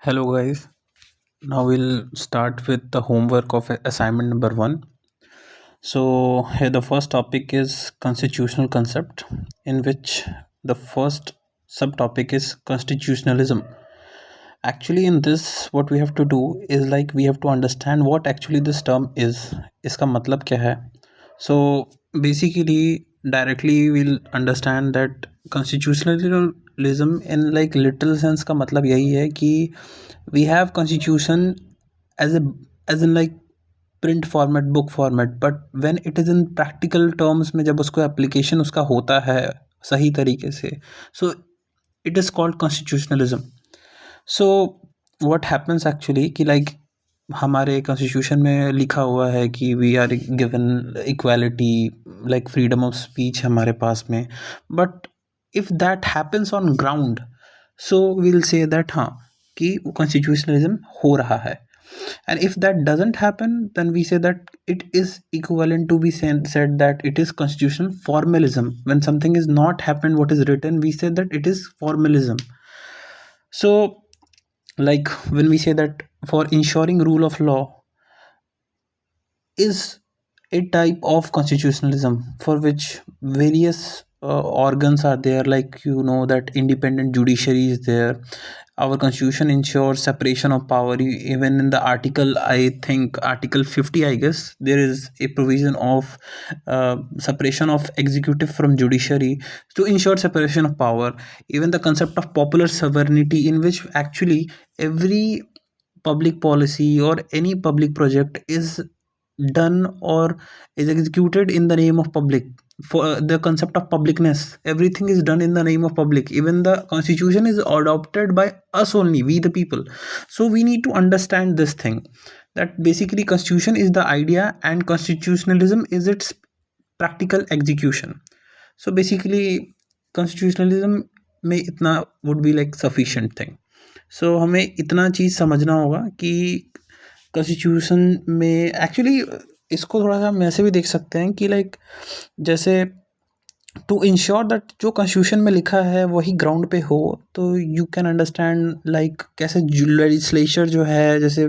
Hello guys. Now we'll start with the homework of assignment number 1. So here the first topic is constitutional concept, in which the first subtopic is constitutionalism. Actually in this what we have to do is like we have to understand what actually this term is. इसका मतलब क्या है? So basically directly we'll understand that constitutionalism in like literal sense का मतलब यही है कि we have constitution as a as in like print format, book format, but when it is in practical terms में जब उसको application उसका होता है सही तरीके से, so it is called constitutionalism. So what happens actually कि like हमारे कॉन्स्टिट्यूशन में लिखा हुआ है कि we are given equality, like freedom of speech हमारे पास में, but if that happens on ground, so will say that हाँ कि कॉन्स्टिट्यूशनलिज्म हो रहा है. And if that doesn't happen, then we say that it is equivalent to be said that it is constitutional formalism. When something is not happened what is written, we say that it is formalism. So like when we say that for ensuring rule of law is a type of constitutionalism for which various organs are there, like that independent judiciary is there. Our constitution ensures separation of power. Even in the article, I think article 50, I guess there is a provision of separation of executive from judiciary to ensure separation of power. Even the concept of popular sovereignty, in which actually every public policy or any public project is done or is executed in the name of public. For the concept of publicness, everything is done in the name of public. Even the constitution is adopted by us only, we the people. So we need to understand this thing, that basically constitution is the idea and constitutionalism is its practical execution. So basically constitutionalism में इतना would be like sufficient thing. So हमें इतना चीज़ समझना होगा कि constitution में actually इसको थोड़ा सा हम ऐसे भी देख सकते हैं कि लाइक जैसे टू इंश्योर दैट जो कॉन्स्टिट्यूशन में लिखा है वही ग्राउंड पे हो, तो यू कैन अंडरस्टैंड लाइक कैसे लेजिस्लेचर जो है, जैसे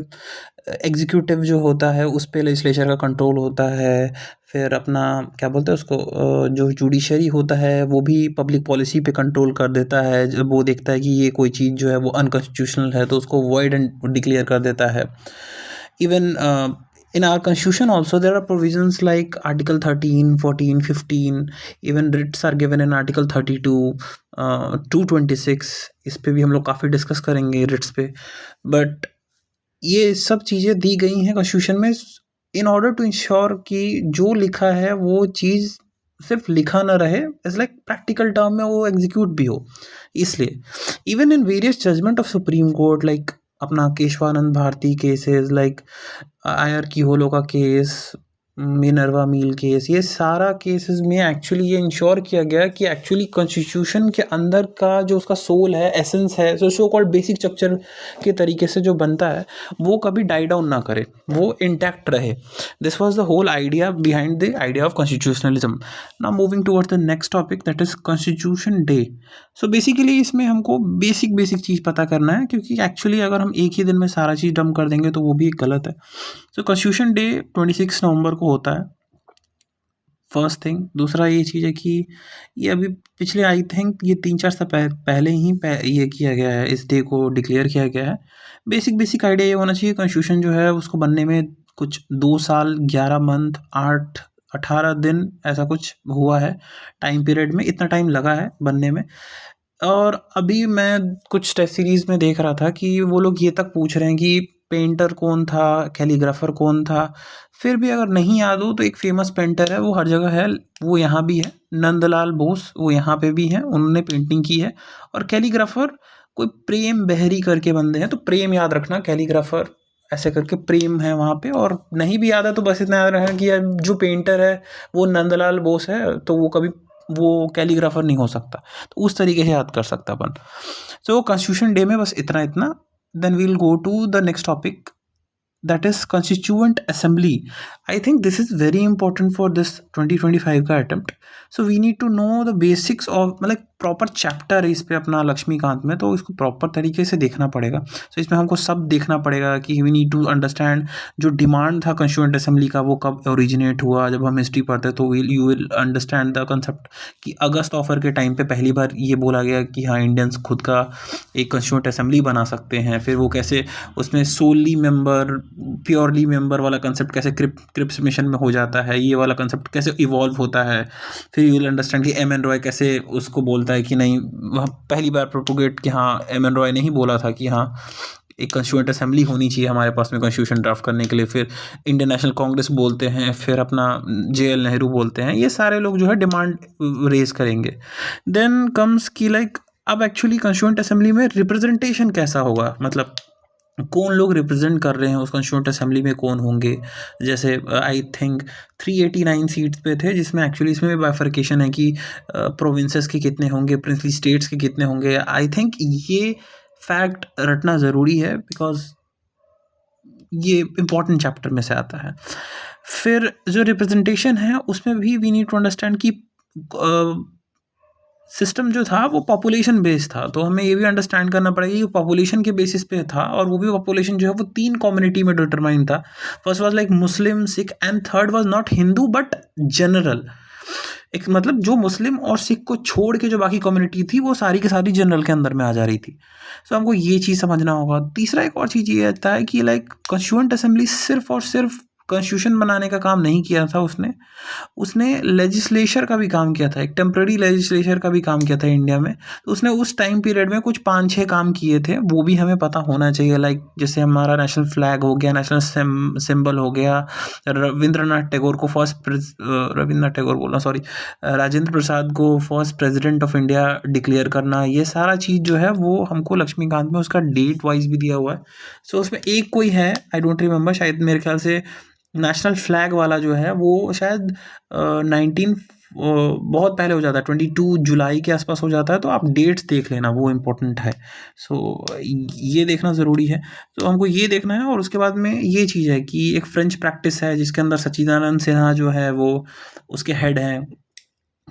एग्जीक्यूटिव जो होता है उस पे लेजिस्लेचर का कंट्रोल होता है. फिर अपना क्या बोलते हैं उसको, जो जुडिशरी होता है वो भी पब्लिक पॉलिसी पे कंट्रोल कर देता है. जब वो देखता है कि ये कोई चीज़ जो है वो अनकॉन्स्टिट्यूशनल है तो उसको वॉइड एंड डिक्लेयर कर देता है. Even in our constitution also there are provisions like article 13, 14, 15. Even writs are given in article 32, 226. इस पे भी हम लोग काफ़ी डिस्कस करेंगे रिट्स पे. बट ये सब चीज़ें दी गई हैं कॉन्स्टिट्यूशन में इन ऑर्डर टू इंश्योर कि जो लिखा है वो चीज़ सिर्फ लिखा ना रहे, इट्स लाइक प्रैक्टिकल टर्म में वो एग्जीक्यूट भी हो. इसलिए even in various judgment of supreme court, like अपना केशवानंद भारती केसेस, लाइक आयर की होलो का केस, मिनर्वा मील केस, ये सारा केसेस में एक्चुअली ये इंश्योर किया गया कि एक्चुअली कॉन्स्टिट्यूशन के अंदर का जो उसका सोल है, एसेंस है, जो सो कॉल्ड बेसिक स्ट्रक्चर के तरीके से जो बनता है वो कभी डाई डाउन ना करे, वो इंटैक्ट रहे. This was the whole idea behind the idea of constitutionalism. Now moving towards the next topic, that is constitution day. So basically इसमें हमको बेसिक चीज़ पता करना है, क्योंकि एक्चुअली अगर हम एक ही दिन में सारा चीज़ डंप कर देंगे तो वो भी गलत है. सो कॉन्स्टिट्यूशन डे 26 नवंबर को होता है, फर्स्ट थिंग. दूसरा ये चीज़ है कि ये अभी पिछले आई थिंक ये 3-4 साल पहले ही ये किया गया है, इस डे को डिक्लेयर किया गया है. बेसिक आइडिया ये होना चाहिए, कॉन्स्टिट्यूशन जो है उसको बनने में कुछ 2 साल 11 मंथ 18 दिन ऐसा कुछ हुआ है. टाइम पीरियड में इतना टाइम लगा है बनने में. और अभी मैं कुछ टेस्ट सीरीज़ में देख रहा था कि वो लोग ये तक पूछ रहे हैं कि पेंटर कौन था, कैलीग्राफर कौन था. फिर भी अगर नहीं याद हो तो एक फेमस पेंटर है, वो हर जगह है, वो यहाँ भी है, नंदलाल बोस, वो यहाँ पे भी हैं, उन्होंने पेंटिंग की है. और कैलीग्राफर कोई प्रेम बहरी करके बंदे हैं, तो प्रेम याद रखना, कैलीग्राफर ऐसे करके प्रेम है वहाँ पे. और नहीं भी याद है तो बस इतना याद रखना कि यार जो पेंटर है वो नंदलाल बोस है, तो वो कभी वो कैलीग्राफर नहीं हो सकता. तो उस तरीके से याद कर सकता अपन. सो कॉन्स्टिट्यूशन डे में बस इतना इतना. Then we'll go to the next topic, that is constituent assembly. I think this is very important for this 2025 का attempt. So we need to know the basics of, मतलब प्रॉपर चैप्टर है इस पे अपना लक्ष्मीकांत में, तो इसको प्रॉपर तरीके से देखना पड़ेगा. So इसमें हमको सब देखना पड़ेगा कि वी नीड टू अंडरस्टैंड जो डिमांड था कंस्टिट्यूएंट असेंबली का वो कब ओरिजिनेट हुआ. जब हम हिस्ट्री पढ़ते हैं तो you will understand the concept कि अगस्त ऑफर के टाइम पे पहली बार ये बोला गया कि हाँ इंडियंस खुद का एक कंस्टिट्यूएंट असेंबली बना सकते हैं. फिर वो कैसे उसमें सोली मेंबर प्योरली मेंबर वाला कंसेप्ट कैसे क्रिप्स मिशन में हो जाता है, ये वाला कंसेप्ट कैसे इवॉल्व होता है. फिर यू विल अंडरस्टैंड कि एम एन रॉय कैसे उसको बोलता है कि नहीं, वह पहली बार प्रोपोगेट कि हाँ एम एन रॉय ने ही बोला था कि हाँ एक कंस्टिट्यूएंट असेंबली होनी चाहिए हमारे पास में कॉन्स्टिट्यूशन ड्राफ्ट करने के लिए. फिर इंडियन नेशनल कांग्रेस बोलते हैं, फिर अपना जे एल नेहरू बोलते हैं, ये सारे लोग जो है डिमांड रेज करेंगे. देन कम्स की लाइक अब एक्चुअली कॉन्स्टिट्यूएंट असेंबली में रिप्रेजेंटेशन कैसा होगा, मतलब कौन लोग रिप्रेजेंट कर रहे हैं उस कॉन्स्टिट्यूएंट असेंबली में, कौन होंगे. जैसे आई थिंक 389 सीट्स पे थे, जिसमें एक्चुअली इसमें भी बाइफर्केशन है कि प्रोविंसेस के कितने होंगे, प्रिंसली स्टेट्स के कितने होंगे. आई थिंक ये फैक्ट रटना ज़रूरी है बिकॉज ये इम्पॉर्टेंट चैप्टर में से आता है. फिर जो रिप्रेजेंटेशन है उसमें भी वी नीड टू अंडरस्टैंड कि सिस्टम जो था वो पॉपुलेशन बेस्ड था. तो हमें ये भी अंडरस्टैंड करना पड़ेगा कि पॉपुलेशन के बेसिस पे था, और वो भी पॉपुलेशन जो है वो 3 कम्युनिटी में डिटरमाइन था. First was like Muslim, Sikh, and third was not Hindu but general. एक मतलब जो मुस्लिम और सिख को छोड़ के जो बाकी कम्युनिटी थी वो सारी की सारी जनरल के अंदर में आ जा रही थी. सो हमको ये चीज़ समझना होगा. तीसरा एक और चीज़ ये आता है कि लाइक कॉन्स्टिट्यूएंट असेंबली सिर्फ और सिर्फ कॉन्स्टिट्यूशन बनाने का काम नहीं किया था उसने. उसने लेजिस्लेचर का भी काम किया था, एक टेम्प्रेरी लेजिस्लेचर का भी काम किया था इंडिया में. तो उसने उस टाइम पीरियड में कुछ 5-6 काम किए थे, वो भी हमें पता होना चाहिए. लाइक जैसे हमारा नेशनल फ्लैग हो गया, नेशनल सिंबल हो गया, रविंद्रनाथ टैगोर को रविंद्रनाथ टैगोर बोलना सॉरी, राजेंद्र प्रसाद को first president of India declare करना, ये सारा चीज़ जो है वो हमको लक्ष्मीकांत में उसका डेट वाइज भी दिया हुआ है. सो उसमें एक कोई है, आई डोंट रिमेंबर, शायद मेरे ख्याल से नेशनल फ्लैग वाला जो है वो शायद 19 बहुत पहले हो जाता है, 22 जुलाई के आसपास हो जाता है. तो आप डेट्स देख लेना, वो इम्पोर्टेंट है. सो ये देखना ज़रूरी है. तो हमको ये देखना है. और उसके बाद में ये चीज़ है कि एक फ्रेंच प्रैक्टिस है जिसके अंदर सच्चिदानंद सिन्हा जो है वो उसके हेड हैं,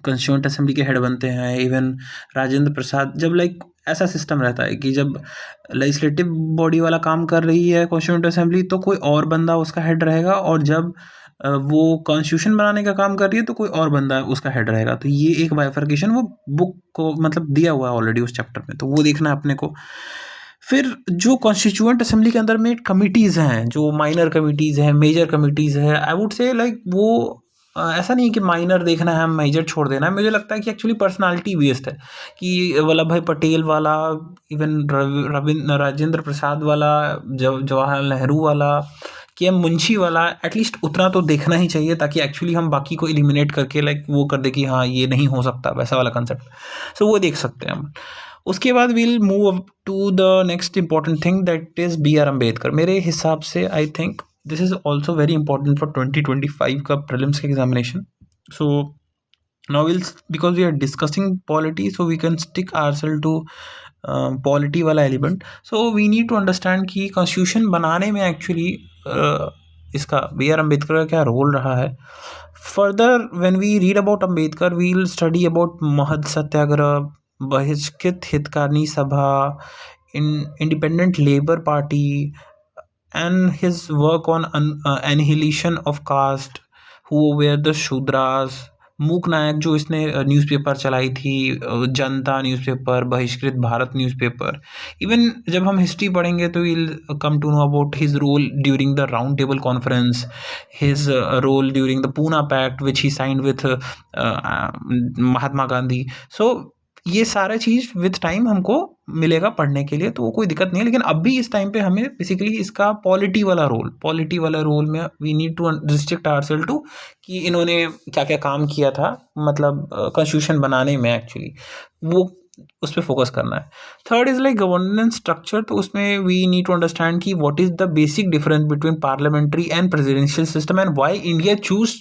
कंस्टिट्यूएंट असेंबली के हेड बनते हैं. इवन राजेंद्र प्रसाद, जब लाइक ऐसा सिस्टम रहता है कि जब लेजिस्लेटिव बॉडी वाला काम कर रही है कॉन्स्टिट्यूएंट असेंबली तो कोई और बंदा उसका हेड रहेगा, और जब वो कॉन्स्टिट्यूशन बनाने का काम कर रही है तो कोई और बंदा उसका हेड रहेगा. तो ये एक बाइफर्केशन वो बुक को मतलब दिया हुआ है ऑलरेडी उस चैप्टर में, तो वो देखना है अपने को. फिर जो कॉन्स्टिट्यूएंट असेंबली के अंदर में कमिटीज़ हैं, जो माइनर कमिटीज़ हैं, मेजर कमिटीज़ हैं, आई वुड से लाइक वो ऐसा नहीं कि माइनर देखना है, मेजर छोड़ देना है. मुझे लगता है कि एक्चुअली पर्सनालिटी बेस्ड है कि वल्लभ भाई पटेल वाला, इवन रविंद्र राजेंद्र प्रसाद वाला, जवाहरलाल नेहरू वाला, के एम मुंशी वाला, एटलीस्ट उतना तो देखना ही चाहिए ताकि एक्चुअली हम बाकी को एलिमिनेट करके लाइक वो कर दे कि हाँ ये नहीं हो सकता, वैसा वाला कंसेप्ट. सो वो देख सकते हैं हम. उसके बाद we'll move to the next important thing that is B R Ambedkar. मेरे हिसाब से I think this is also very important for 2025 का प्रीलिम्स का examination. So now we'll because we are discussing polity, so we can stick ourselves to polity वाला element. So we need to understand कि constitution बनाने में actually इसका B R Ambedkar का क्या role रहा है. Further when we read about Ambedkar we will study about Mahad Satyagraha, Bahishkrit Hitakarini Sabha, independent labour party, and his work on annihilation of caste, who were the Shudras. मूक नायक जो इसने न्यूज़पेपर चलाई थी, जनता न्यूज़पेपर, बहिष्कृत भारत न्यूज़पेपर. इवन जब हम हिस्ट्री पढ़ेंगे तो will come to know about his role during the round table conference, his role during the Poona pact which he signed with Mahatma Gandhi. So ये सारा चीज़ विथ टाइम हमको मिलेगा पढ़ने के लिए, तो वो कोई दिक्कत नहीं है. लेकिन अभी इस टाइम पे हमें बेसिकली इसका पॉलिटी वाला रोल में we need to restrict ourself to कि इन्होंने क्या क्या काम किया था, मतलब कॉन्स्टिट्यूशन बनाने में एक्चुअली वो उस पर फोकस करना है. Third is like governance structure. तो उसमें वी नीड टू अंडरस्टैंड कि what is the basic difference between parliamentary and presidential system and why India choose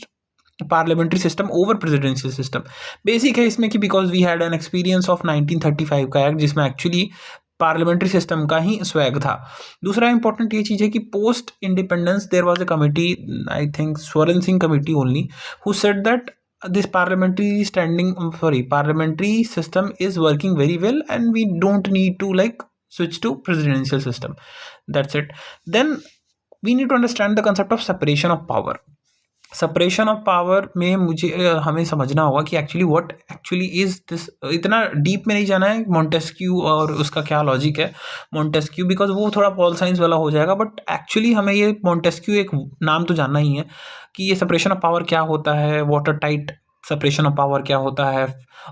parliamentary system over presidential system. Basic है इसमें कि because we had an experience of 1935 का act, जिसमें actually parliamentary system का ही swag था। दूसरा important ये चीज़ है कि post independence there was a committee, I think Swaran Singh committee only, who said that this parliamentary system is working very well and we don't need to like switch to presidential system. That's it. Then we need to understand the concept of separation of power. Separation of power में मुझे हमें समझना होगा कि actually what actually is this. इतना deep में नहीं जाना है मोंटेस्क्यू और उसका क्या लॉजिक है। मोंटेस्क्यू बिकॉज वो थोड़ा पॉल साइंस वाला हो जाएगा, बट एक्चुअली हमें ये मोंटेस्क्यू एक नाम तो जानना ही है कि ये सेपरेशन ऑफ पावर क्या होता है, water tight separation of power क्या होता है,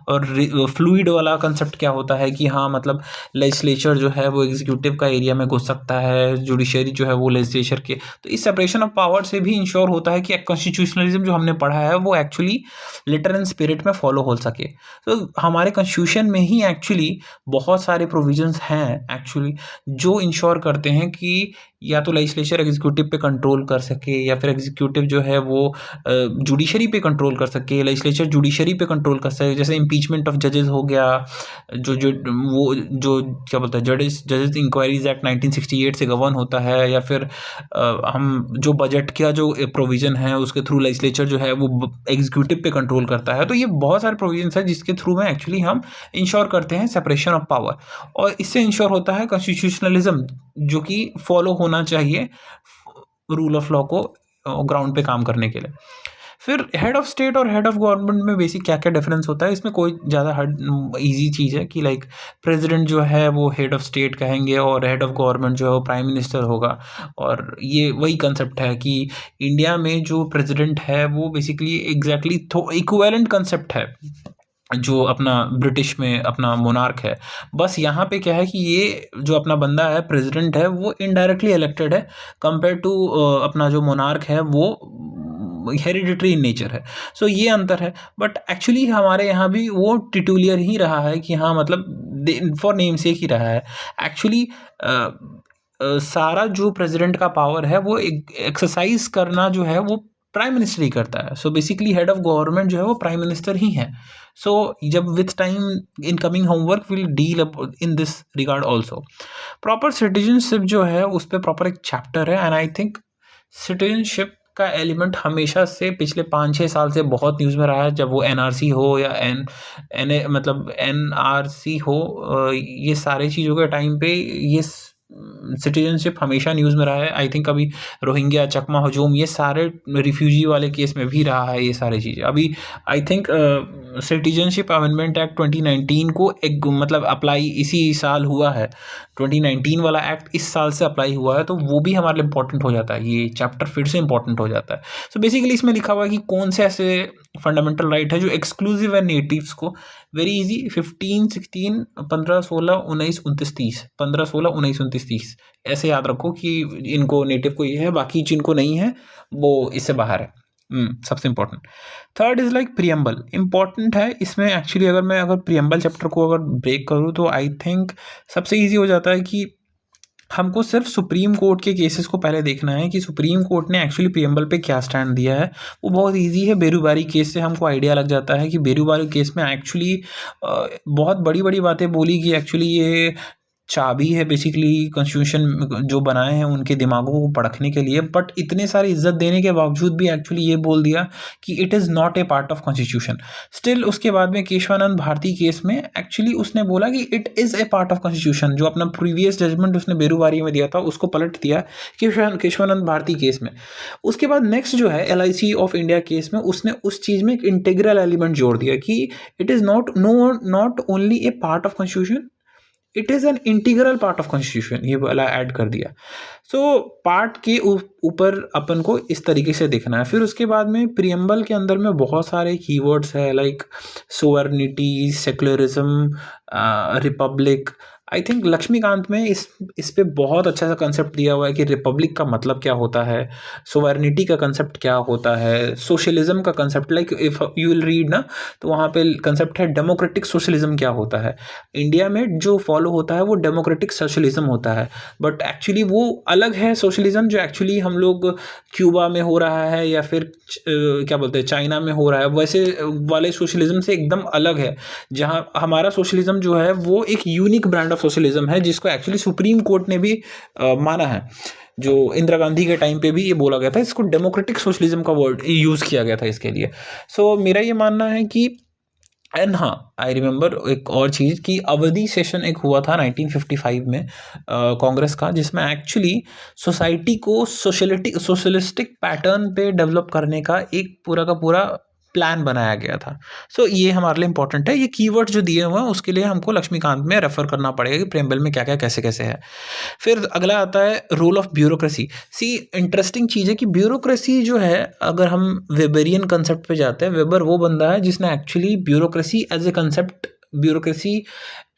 और फ्लूइड वाला कंसेप्ट क्या होता है कि हाँ मतलब लेजिस्लेचर जो है वो एग्जीक्यूटिव का एरिया में घुस सकता है, जुडिशरी जो है वो लेजिस्लेचर के। तो इस सेपरेशन ऑफ पावर से भी इंश्योर होता है कि कॉन्स्टिट्यूशनलिज्म जो हमने पढ़ा है वो एक्चुअली लेटर एंड स्पिरिट में फॉलो हो सके। तो हमारे कॉन्स्टिट्यूशन में ही एक्चुअली बहुत सारे प्रोविजंस हैं एक्चुअली जो इंश्योर करते हैं कि या तो लेजिस्लेचर एग्जीक्यूटिव पे कंट्रोल कर सके, या फिर एग्जीक्यूटिव जो है वो जुडिशरी पे कंट्रोल कर सके, लेजिस्लेचर जुडिशरी पे कंट्रोल कर सके। जैसे इम्पीचमेंट ऑफ जजेस हो गया, जो जो वो जो क्या बोलते हैं जजेस इंक्वायरीज एक्ट 1968 से गवर्न होता है, या फिर हम जो बजट का जो प्रोविज़न है उसके थ्रू लेजिस्लेचर जो है वो एग्जीक्यूटिव पे कंट्रोल करता है। तो ये बहुत सारे प्रोविजंस है जिसके थ्रू में एक्चुअली हम इंश्योर करते हैं सेपरेशन ऑफ पावर, और इससे इंश्योर होता है कॉन्स्टिट्यूशनलिज्म जो कि फॉलो होना चाहिए रूल ऑफ लॉ को ग्राउंड पे काम करने के लिए। फिर हेड ऑफ स्टेट और हेड ऑफ गवर्नमेंट में बेसिक क्या क्या डिफरेंस होता है, इसमें कोई ज़्यादा इजी चीज़ है कि लाइक प्रेसिडेंट जो है वो हेड ऑफ स्टेट कहेंगे और हेड ऑफ गवर्नमेंट जो है वो प्राइम मिनिस्टर होगा। और ये वही कंसेप्ट है कि इंडिया में जो प्रेसिडेंट है वो बेसिकली एग्जैक्टली इक्विवेलेंट कंसेप्ट है जो अपना ब्रिटिश में अपना मोनार्क है। बस यहाँ पे क्या है कि ये जो अपना बंदा है प्रेसिडेंट है वो इनडायरेक्टली इलेक्टेड है कंपेयर टू अपना जो मोनार्क है वो हेरिडिटरी इन नेचर है। सो ये अंतर है, बट एक्चुअली हमारे यहाँ भी वो टिटुलियर ही रहा है कि हाँ मतलब फॉर नेम सेक ही रहा है एक्चुअली। सारा जो प्रेसिडेंट का पावर है वो एक्सरसाइज करना जो है वो प्राइम मिनिस्टर ही करता है। So basically head of government जो है वो प्राइम मिनिस्टर ही है। सो जब with time in coming homework will deal in this regard also. Proper citizenship जो है उस पर प्रॉपर एक चैप्टर है, एंड आई थिंक सिटीजनशिप का एलिमेंट हमेशा से पिछले 5-6 साल से बहुत न्यूज़ में रहा है। जब वो एनआरसी हो या मतलब एनआरसी हो, ये सारे चीज़ों के टाइम पे ये सिटीजनशिप हमेशा न्यूज़ में रहा है। आई थिंक अभी रोहिंग्या, चकमा हजूम, ये सारे रिफ्यूजी वाले केस में भी रहा है ये सारी चीज़ें। अभी I think citizenship amendment act 2019 को एक मतलब अप्लाई इसी साल हुआ है। 2019 वाला एक्ट इस साल से अप्लाई हुआ है, तो वो भी हमारे लिए इंपॉर्टेंट हो जाता है, ये चैप्टर फिर से इंपॉर्टेंट हो जाता है। सो बेसिकली इसमें लिखा हुआ है कि कौन से ऐसे फंडामेंटल राइट है जो एक्सक्लूसिव है नेटिव्स को। वेरी इजी, 15, 16, 15, 16, 19, 29, 30, 15, 16, 19, 29, 30 ऐसे याद रखो कि इनको नेटिव को ये है, बाकी जिनको नहीं है वो इससे बाहर है। सबसे important. Third is like preamble, important है इसमें एक्चुअली। अगर प्रियम्बल चैप्टर को अगर ब्रेक करूँ तो आई थिंक सबसे ईजी हो जाता है कि हमको सिर्फ सुप्रीम कोर्ट के केसेस को पहले देखना है कि सुप्रीम कोर्ट ने एक्चुअली प्रियम्बल पे क्या स्टैंड दिया है। वो बहुत इजी है, बेरूबारी केस से हमको आइडिया लग जाता है कि बेरूबारी केस में एक्चुअली बहुत बड़ी बड़ी बातें बोली कि एक्चुअली ये चाबी है बेसिकली कॉन्स्टिट्यूशन जो बनाए हैं उनके दिमागों को परखने के लिए, बट इतने सारी इज्जत देने के बावजूद भी एक्चुअली ये बोल दिया कि it is not a part of constitution. Still उसके बाद में केशवानंद भारती केस में एक्चुअली उसने बोला कि it is a part of constitution. जो अपना प्रीवियस जजमेंट उसने बेरूबारी में दिया था उसको पलट दिया केशवानंद भारती केस में। उसके बाद नेक्स्ट जो है LIC ऑफ इंडिया केस में उसने उस चीज़ में एक इंटीग्रल एलिमेंट जोड़ दिया कि it is not only A part of constitution, it is an integral part of constitution, ये वाला ऐड कर दिया। सो पार्ट के ऊपर अपन को इस तरीके से देखना है। फिर उसके बाद में प्रियम्बल के अंदर में बहुत सारे कीवर्ड्स है like sovereignty, secularism, republic. I think Laxmikant में इस पे बहुत अच्छा सा कंसेप्ट दिया हुआ है कि रिपब्लिक का मतलब क्या होता है, सोवर्निटी का कंसेप्ट क्या होता है, सोशलिज्म का concept like if you will read ना तो वहाँ पे कंसेप्ट है डेमोक्रेटिक सोशलिज्म क्या होता है। इंडिया में जो फॉलो होता है वो डेमोक्रेटिक सोशलिज्म होता है, बट एक्चुअली वो अलग है सोशलिज्म जो एक्चुअली हम लोग क्यूबा में हो रहा है या फिर क्या बोलते हैं चाइना में हो रहा है, वैसे वाले सोशलिज्म से एकदम अलग है। जहाँ हमारा सोशलिज्म जो है वो एक यूनिक ब्रांड ऑफ सोशलिज्म है, जिसको एक्चुअली सुप्रीम कोर्ट ने भी माना है। जो इंदिरा गांधी के टाइम पे भी ये बोला गया था, इसको डेमोक्रेटिक सोशलिज्म का वर्ड यूज़ किया गया था इसके लिए। सो मेरा ये मानना है कि एंड हाँ, आई रिमेंबर एक और चीज़ कि अवधि सेशन एक हुआ था 1955 में कांग्रेस का, जिसमें एक्चुअली सोसाइटी को सोशलिस्टिक पैटर्न पे डेवलप करने का एक पूरा का पूरा प्लान बनाया गया था। सो ये हमारे लिए इंपॉर्टेंट है। ये कीवर्ड जो दिए हुए हैं उसके लिए हमको लक्ष्मीकांत में रेफर करना पड़ेगा कि प्रेमबल में क्या क्या कैसे कैसे है। फिर अगला आता है role of bureaucracy. See, interesting चीज़ है कि ब्यूरोक्रेसी जो है, अगर हम वेबरियन कंसेप्ट पे जाते हैं, वेबर वो बंदा है जिसने actually bureaucracy as a concept, bureaucracy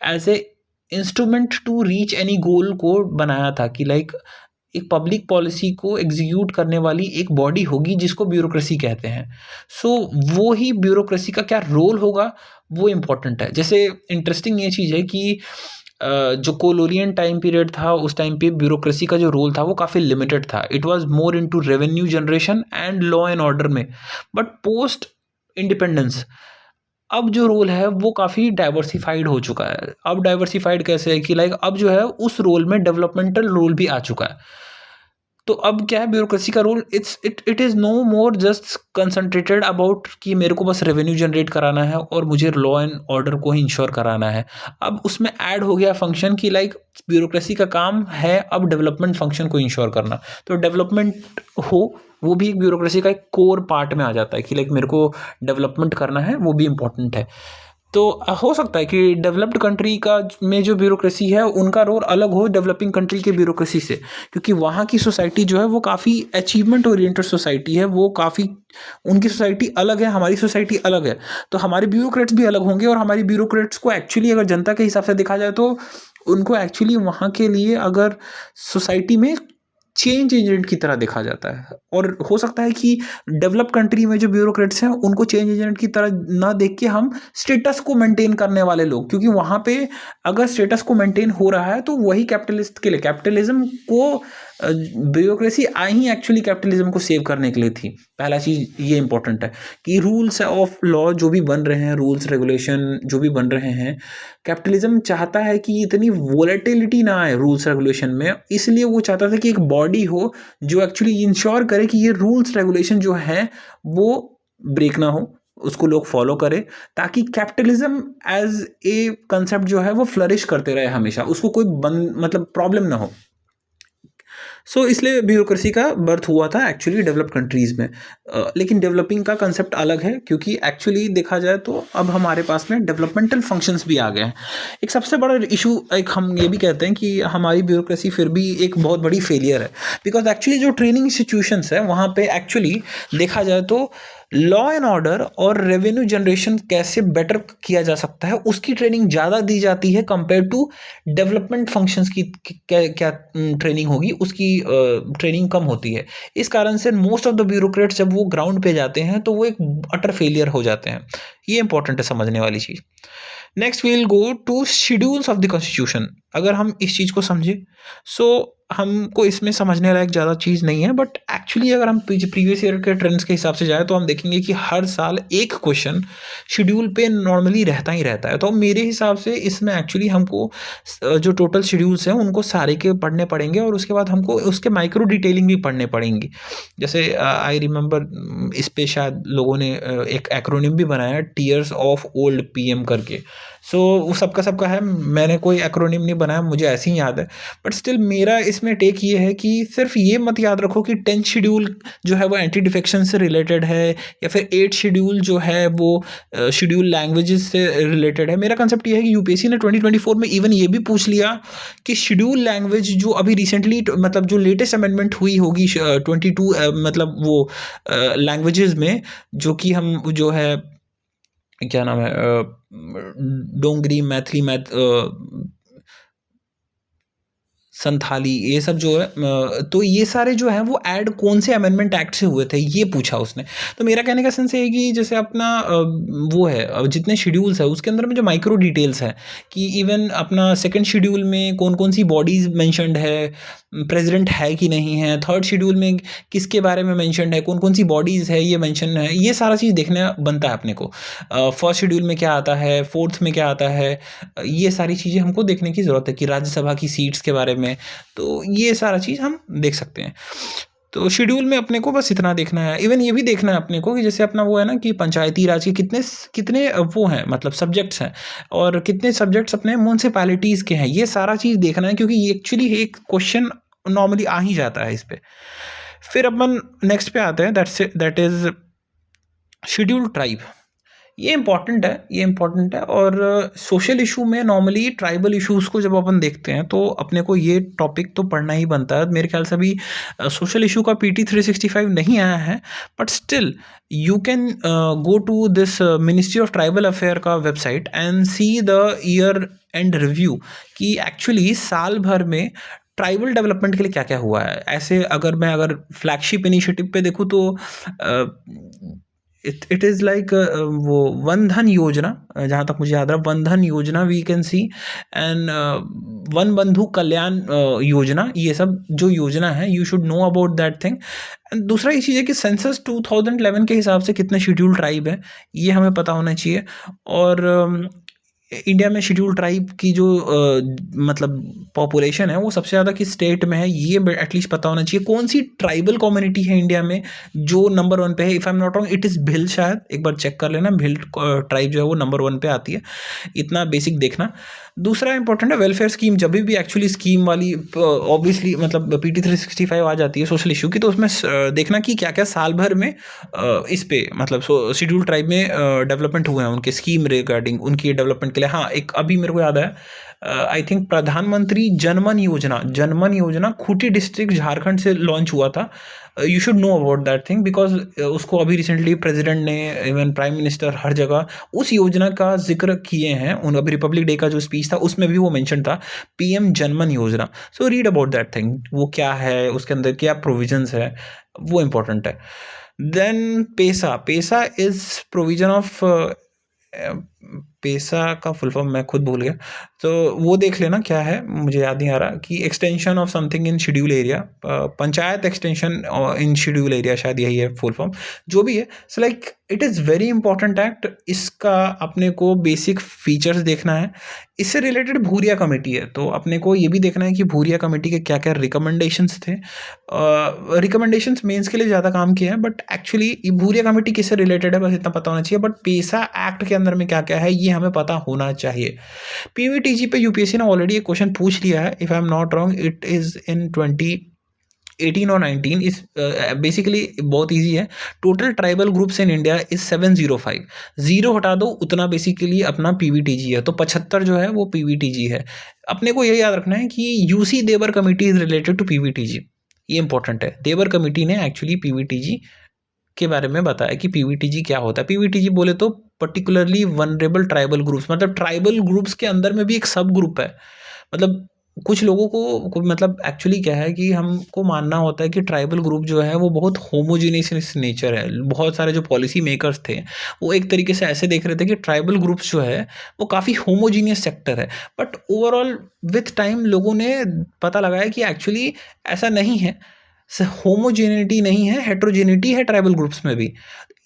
as a instrument to reach any goal को बनाया था कि लाइक एक पब्लिक पॉलिसी को एग्जीक्यूट करने वाली एक बॉडी होगी जिसको ब्यूरोक्रेसी कहते हैं। सो वो ही ब्यूरोक्रेसी का क्या रोल होगा वो इम्पोर्टेंट है। जैसे इंटरेस्टिंग ये चीज़ है कि जो कोलोनियन टाइम पीरियड था, उस टाइम पे ब्यूरोक्रेसी का जो रोल था वो काफ़ी लिमिटेड था। It was more into revenue generation and law and order में। बट पोस्ट इंडिपेंडेंस अब जो रोल है वो काफ़ी डाइवर्सिफाइड हो चुका है। अब डाइवर्सिफाइड कैसे है कि लाइक अब जो है उस रोल में डेवलपमेंटल रोल भी आ चुका है। तो अब क्या है ब्यूरोक्रेसी का role, it is no more just concentrated about कि मेरे को बस रेवेन्यू जनरेट कराना है और मुझे लॉ एंड ऑर्डर को ही इंश्योर कराना है। अब उसमें ऐड हो गया फंक्शन कि लाइक ब्यूरोक्रेसी का काम है अब डेवलपमेंट फंक्शन को इंश्योर करना। तो डेवलपमेंट हो वो भी एक ब्यूरोक्रेसी का एक कोर पार्ट में आ जाता है कि लाइक मेरे को डेवलपमेंट करना है, वो भी इम्पोर्टेंट है। तो हो सकता है कि डेवलप्ड कंट्री का में जो ब्यूरोक्रेसी है उनका रोल अलग हो डेवलपिंग कंट्री के ब्यूरोक्रेसी से, क्योंकि वहाँ की सोसाइटी जो है वो काफ़ी अचीवमेंट ओरिएंटेड सोसाइटी है। वो काफ़ी, उनकी सोसाइटी अलग है, हमारी सोसाइटी अलग है। तो हमारे ब्यूरोक्रेट्स भी अलग होंगे और हमारी ब्यूरोक्रेट्स को एक्चुअली अगर जनता के हिसाब से देखा जाए तो उनको एक्चुअली वहाँ के लिए अगर सोसाइटी में चेंज एजेंट की तरह देखा जाता है। और हो सकता है कि डेवलप कंट्री में जो ब्यूरोक्रेट्स हैं उनको चेंज एजेंट की तरह ना देख के हम स्टेटस को मेंटेन करने वाले लोग, क्योंकि वहाँ पे अगर स्टेटस को मेंटेन हो रहा है तो वही कैपिटलिस्ट के लिए, कैपिटलिज्म को ब्यूरोक्रेसी आई ही एक्चुअली कैपिटलिज्म को सेव करने के लिए थी। पहला चीज़ ये इंपॉर्टेंट है कि रूल्स ऑफ लॉ जो भी बन रहे हैं, रूल्स रेगुलेशन जो भी बन रहे हैं, कैपिटलिज्म चाहता है कि इतनी वोलेटिलिटी ना आए रूल्स रेगुलेशन में। इसलिए वो चाहता था कि एक बॉडी हो जो एक्चुअली इंश्योर करे कि ये रूल्स रेगुलेशन जो है वो ब्रेक ना हो, उसको लोग फॉलो करें, ताकि कैपिटलिज्म एज ए कंसेप्ट जो है वो फ्लरिश करते रहे हमेशा, उसको कोई मतलब प्रॉब्लम ना हो। सो इसलिए ब्यूरोक्रेसी का बर्थ हुआ था एक्चुअली डेवलप्ड कंट्रीज़ में। लेकिन डेवलपिंग का कंसेप्ट अलग है, क्योंकि एक्चुअली देखा जाए तो अब हमारे पास में डेवलपमेंटल फंक्शंस भी आ गए हैं। एक सबसे बड़ा इशू, एक हम ये भी कहते हैं कि हमारी ब्यूरोक्रेसी फिर भी एक बहुत बड़ी फेलियर है, बिकॉज एक्चुअली जो ट्रेनिंग इंस्टीट्यूशंस है वहाँ पे एक्चुअली देखा जाए तो लॉ एंड ऑर्डर और रेवेन्यू जनरेशन कैसे बेटर किया जा सकता है उसकी ट्रेनिंग ज़्यादा दी जाती है कंपेयर टू डेवलपमेंट फंक्शंस की। क्या ट्रेनिंग होगी उसकी, ट्रेनिंग कम होती है। इस कारण से मोस्ट ऑफ द ब्यूरोक्रेट्स जब वो ग्राउंड पे जाते हैं तो वो एक अटर फेलियर हो जाते हैं। ये इंपॉर्टेंट है समझने वाली चीज़। Next we'll go to schedules of the constitution. अगर हम इस चीज़ को समझें, सो हमको इसमें समझने लायक ज़्यादा चीज़ नहीं है, बट एक्चुअली अगर हम प्रीवियस ईयर के ट्रेंड्स के हिसाब से जाए तो हम देखेंगे कि हर साल एक क्वेश्चन शेड्यूल पे नॉर्मली रहता ही रहता है। तो मेरे हिसाब से इसमें एक्चुअली हमको जो टोटल शेड्यूल्स हैं उनको सारे के पढ़ने पड़ेंगे और उसके बाद हमको उसके माइक्रो डिटेलिंग भी पढ़ने पड़ेंगी। जैसे आई रिमेंबर इस पे शायद लोगों ने एक एक्रोनिम भी बनाया, टीयर्स ऑफ ओल्ड पीएम करके। सो वो सबका सबका है, मैंने कोई एक्रोनिम नहीं बनाया, मुझे ऐसे ही याद है। बट स्टिल मेरा इसमें टेक ये है कि सिर्फ ये मत याद रखो कि 10th शेड्यूल जो है वो एंटी डिफेक्शन से रिलेटेड है, या फिर 8th शेड्यूल जो है वो शेड्यूल लैंग्वेजेस से रिलेटेड है। मेरा कंसेप्ट ये है कि यूपीएससी ने 2024 में इवन ये भी पूछ लिया कि शेड्यूल लैंग्वेज जो अभी रिसेंटली मतलब जो लेटेस्ट अमेंडमेंट हुई होगी 22 मतलब वो लैंग्वेजेस में, जो कि हम जो है क्या नाम है, डोंगरी, मैथिली, संथाली, ये सब जो है तो ये सारे जो हैं वो ऐड कौन से अमेंडमेंट एक्ट से हुए थे, ये पूछा उसने। तो मेरा कहने का सेंस ये है कि जैसे अपना वो है जितने शेड्यूल्स है उसके अंदर में जो माइक्रो डिटेल्स हैं कि इवन अपना सेकंड शेड्यूल में कौन कौन सी बॉडीज़ मेंशन्ड है, प्रेसिडेंट है कि नहीं है, थर्ड शेड्यूल में किसके बारे में मेंशन्ड है, कौन कौन सी बॉडीज़ है ये मेंशन है, ये सारा चीज़ देखना बनता है अपने को। फर्स्ट शेड्यूल में क्या आता है, फोर्थ में क्या आता है, ये सारी चीज़ें हमको देखने की ज़रूरत है कि राज्यसभा की सीट्स के बारे में, तो ये सारा चीज़ हम देख सकते हैं। तो शेड्यूल में अपने को बस इतना देखना है। इवन ये भी देखना है अपने को कि जैसे अपना वो है ना कि पंचायती राज के कितने कितने वो हैं, मतलब सब्जेक्ट्स हैं, और कितने सब्जेक्ट्स अपने म्यूनसिपैलिटीज़ के हैं, ये सारा चीज़ देखना है क्योंकि ये एक्चुअली एक क्वेश्चन नॉर्मली आ ही जाता है इस पे। फिर अपन नेक्स्ट पे आते हैं, दैट इज़ शेड्यूल्ड ट्राइब। ये इम्पॉर्टेंट है, ये इम्पॉर्टेंट है। और सोशल इशू में नॉर्मली ट्राइबल इश्यूज़ को जब अपन देखते हैं तो अपने को ये टॉपिक तो पढ़ना ही बनता है। मेरे ख्याल से अभी सोशल इशू का पीटी 365 नहीं आया है, but still you can go to this ministry of tribal affair का website and see the year end review कि एक्चुअली साल भर में ट्राइबल डेवलपमेंट के लिए क्या क्या हुआ है। ऐसे अगर फ्लैगशिप इनिशिएटिव पे देखूँ तो इट इज़ लाइक वो वन धन योजना, जहाँ तक मुझे याद रहा Van Dhan Yojana we can see, and Van Bandhu Kalyan Yojana, ये सब जो योजना है you should know about that thing. And दूसरा ये चीज़ है कि सेंसस 2011 के हिसाब से कितने शेड्यूल ट्राइब है ये हमें पता होना चाहिए। और इंडिया में शेड्यूल ट्राइब की जो मतलब पॉपुलेशन है वो सबसे ज़्यादा किस स्टेट में है ये एटलीस्ट पता होना चाहिए। कौन सी ट्राइबल कम्युनिटी है इंडिया में जो नंबर 1 पे है, if I am not wrong it is Bhil, शायद एक बार चेक कर लेना, भिल ट्राइब जो है वो नंबर 1 पे आती है, इतना बेसिक देखना। दूसरा इंपॉर्टेंट है वेलफेयर स्कीम, जब भी एक्चुअली स्कीम वाली ऑब्वियसली मतलब पीटी 365 आ जाती है सोशल इशू की, तो उसमें देखना कि क्या क्या साल भर में इस पे मतलब शेड्यूल ट्राइब में डेवलपमेंट हुए हैं उनके स्कीम रिगार्डिंग उनकी डेवलपमेंट के लिए। हाँ, एक अभी मेरे को याद है, आई थिंक प्रधानमंत्री जनमन योजना खूंटी डिस्ट्रिक्ट झारखंड से लॉन्च हुआ था। You should know about that thing because उसको अभी रिसेंटली प्रेसिडेंट ने, इवन प्राइम मिनिस्टर, हर जगह उस योजना का जिक्र किए हैं। उन अभी रिपब्लिक डे का जो स्पीच था उसमें भी वो मेंशन था, पीएम जनमन योजना। So read about that thing, वो क्या है, उसके अंदर क्या प्रोविजंस है, वो इंपॉर्टेंट है। Then PESA is provision of, PESA का फुल फॉर्म मैं खुद भूल गया, तो वो देख लेना क्या है, मुझे याद नहीं आ रहा, कि extension of something in schedule area, panchayat extension in schedule area, शायद यही है फुल फॉर्म, जो भी है। So like it is very important act, इसका अपने को बेसिक फीचर्स देखना है। इससे रिलेटेड भूरिया कमेटी है, तो अपने को ये भी देखना है कि भूरिया कमेटी के क्या क्या रिकमेंडेशंस थे। रिकमेंडेशंस मेंस के लिए ज़्यादा काम किया है, बट एक्चुअली भूरिया कमेटी किससे रिलेटेड है बस इतना पता होना चाहिए। बट पेसा एक्ट के अंदर में क्या क्या है ये हमें पता होना चाहिए। पीवीटीजी पे यूपीएससी ने ऑलरेडी एक क्वेश्चन पूछ लिया है, if I am not wrong it is in 2018 और 19। इस बेसिकली बहुत ईजी है। Total tribal groups in India is 705, zero हटा दो उतना बेसिकली अपना पीवीटीजी है, तो 75 जो है वो पीवीटीजी है। अपने को ये याद रखना है कि UC Dhebar committee is related to PVTG, ये इंपॉर्टेंट है। देवर कमेटी ने एक्चुअली पीवीटीजी के बारे में बताया कि पीवीटीजी क्या होता है। पीवीटीजी बोले तो पर्टिकुलरली वनरेबल ट्राइबल ग्रुप्स, मतलब ट्राइबल ग्रुप्स के अंदर में भी एक सब ग्रुप है। मतलब कुछ लोगों को मतलब एक्चुअली क्या है कि हमको मानना होता है कि ट्राइबल ग्रुप जो है वो बहुत होमोजीनियस नेचर है। बहुत सारे जो पॉलिसी मेकर्स थे वो एक तरीके से ऐसे देख रहे थे कि ट्राइबल ग्रुप्स जो है वो काफ़ी होमोजीनियस सेक्टर है। बट ओवरऑल विथ टाइम लोगों ने पता लगाया कि एक्चुअली ऐसा नहीं है, होमोजेनिटी नहीं है, हेट्रोजेनिटी है ट्राइबल ग्रुप्स में भी।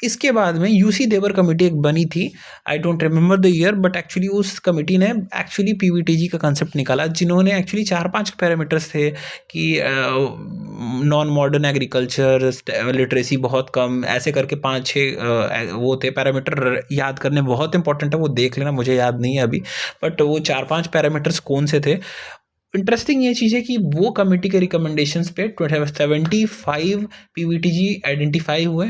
इसके बाद में यूसी देवर कमेटी एक बनी थी, I don't remember the year, but actually उस कमेटी ने एक्चुअली पीवीटीजी का कंसेप्ट निकाला, जिन्होंने एक्चुअली 4-5 पैरामीटर्स थे कि नॉन मॉडर्न एग्रीकल्चर, लिटरेसी बहुत कम, ऐसे करके 5-6 वो थे पैरामीटर। याद करने बहुत इंपॉर्टेंट है, वो देख लेना, मुझे याद नहीं है अभी, बट वो 4-5 पैरामीटर्स कौन से थे। इंटरेस्टिंग ये चीज़ है कि वो कमेटी के रिकमेंडेशंस पे 75 पीवीटीजी आइडेंटिफाई हुए।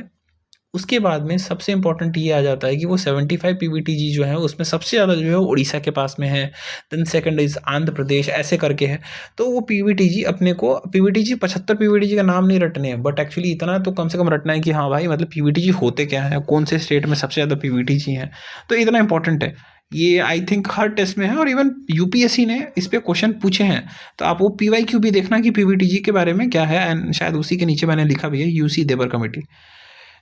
उसके बाद में सबसे इंपॉर्टेंट ये आ जाता है कि वो 75 पीवीटीजी जो है उसमें सबसे ज़्यादा जो है उड़ीसा के पास में है, then second is Andhra Pradesh, ऐसे करके है। तो वो पीवीटीजी अपने को पीवीटीजी 75 पीवीटीजी का नाम नहीं रटने हैं, बट एक्चुअली इतना तो कम से कम रटना है कि हाँ भाई मतलब पीवीटीजी होते क्या है, कौन से स्टेट में सबसे ज़्यादा पीवीटीजी हैं, तो इतना इंपॉर्टेंट है। ये आई थिंक हर टेस्ट में है, और इवन यूपीएससी ने इस पे क्वेश्चन पूछे हैं। तो आप वो पीवाईक्यू भी देखना कि पीवीटीजी के बारे में क्या है, एंड शायद उसी के नीचे मैंने लिखा भी है, UC Dhebar committee.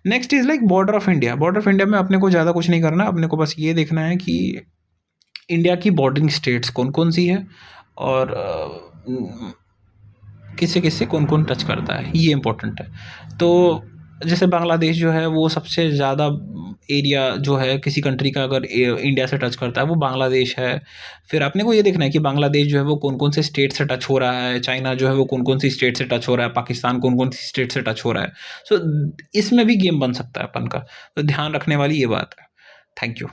Next is like border of India. Border of India में अपने को ज़्यादा कुछ नहीं करना, अपने को बस ये देखना है कि इंडिया की बॉर्डरिंग स्टेट्स कौन कौन सी है, और किससे किससे कौन कौन टच करता है, ये इंपॉर्टेंट है। तो जैसे बांग्लादेश जो है वो सबसे ज़्यादा एरिया जो है किसी कंट्री का अगर इंडिया से टच करता है वो बांग्लादेश है। फिर अपने को ये देखना है कि बांग्लादेश जो है वो कौन कौन से स्टेट से टच हो रहा है, चाइना जो है वो कौन कौन सी स्टेट से टच हो रहा है, पाकिस्तान कौन कौन सी स्टेट से टच हो रहा है। सो इसमें भी गेम बन सकता है अपन का, तो ध्यान रखने वाली ये बात है। Thank you.